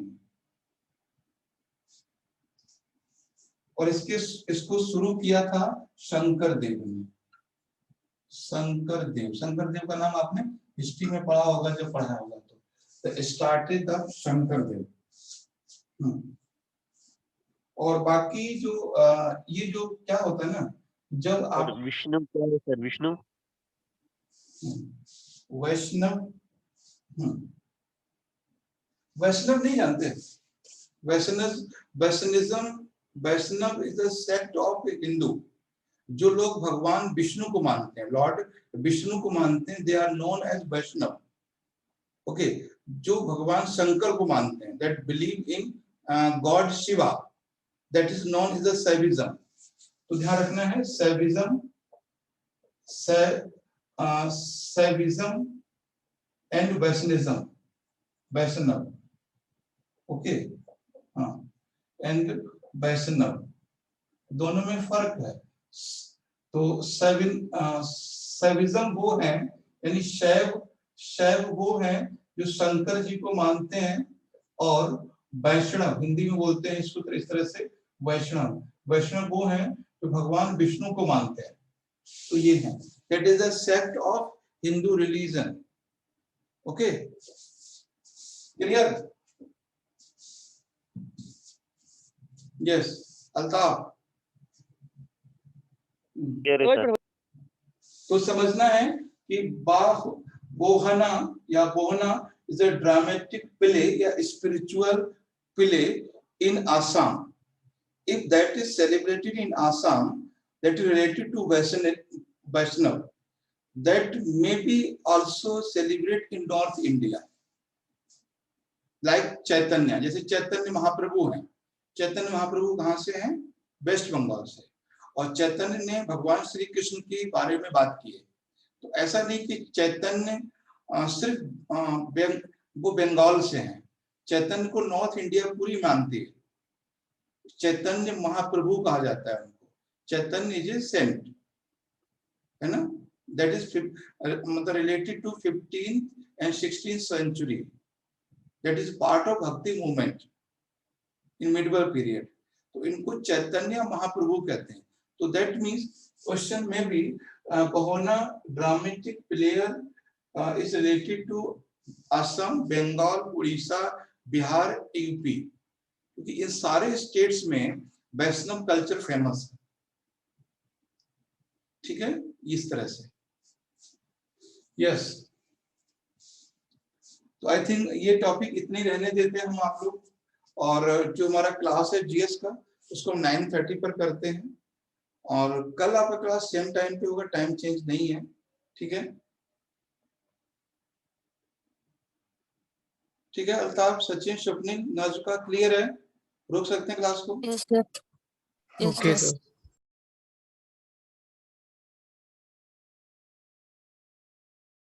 और इसको शुरू किया था शंकर देव ने। शंकर देव का नाम आपने हिस्ट्री में पढ़ा होगा, जब पढ़ा होगा तो स्टार्टेड द शंकर देव। और बाकी जो ये जो क्या होता है ना, जब आप विष्णु क्या है सर? विष्णु वैष्णव नहीं जानते? Vaishnav is a sect of Hindu. जो लोग भगवान विष्णु को मानते हैं, लॉर्ड विष्णु को मानते हैं, they are known as Vaishnav. Okay, जो भगवान शंकर को मानते हैं, that believe in God Shiva, that is known is a Shaivism. तो ध्यान रखना है, Shaivism, Shaivism and Vaishnavism, Vaishnav, okay, हाँ, एंड वैष्णव दोनों में फर्क है। तो शैविज्म वो है, यानी शैव वो है जो शंकर जी को मानते हैं, और वैष्णव हिंदी में बोलते हैं इसको इस तरह से, वैष्णव वो है जो भगवान विष्णु को मानते हैं। तो ये है, that is a sect of Hindu religion. Okay, clear? Yes, Altaf. तो समझना है कि बोहना या Bohna is a dramatic play या spiritual play in Assam. If that is celebrated in Assam, that is related to Vaishnav, that may be also celebrated in North India, like Chaitanya. जैसे चैतन्य महाप्रभु हैं, चैतन्य महाप्रभु कहाँ से हैं? वेस्ट बंगाल से। और चैतन्य ने भगवान श्री कृष्ण के बारे में बात की है। तो ऐसा नहीं कि चैतन्य सिर्फ वो बंगाल से हैं। चैतन्य को नॉर्थ इंडिया पूरी मानती है। चैतन्य महाप्रभु कहा जाता है उनको। चैतन्य इज ए सेंट, है ना, दैट इज मतलब related to 15th and 16th century, that is part of bhakti movement in medieval period. तो इनको चैतन्य महाप्रभु कहते हैं। तो दैट मीन्स क्वेश्चन में भी बोहना dramatic player is related to Assam, Bengal, Orissa, Bihar, UP, क्योंकि इन सारे स्टेट्स में वैष्णव कल्चर फेमस है, ठीक है, इस तरह से। यस, तो आई थिंक ये टॉपिक इतने रहने देते हैं हम आप लोग। और जो हमारा क्लास है जीएस का, उसको 9:30 पर करते हैं। और कल आपका क्लास सेम टाइम पे होगा, टाइम चेंज नहीं है, ठीक है। ठीक है, अल्ताफ, सचिन, स्वप्निल, नाजुका क्लियर है? रोक सकते हैं क्लास को? Yes, sir. Yes, okay sir. Sir.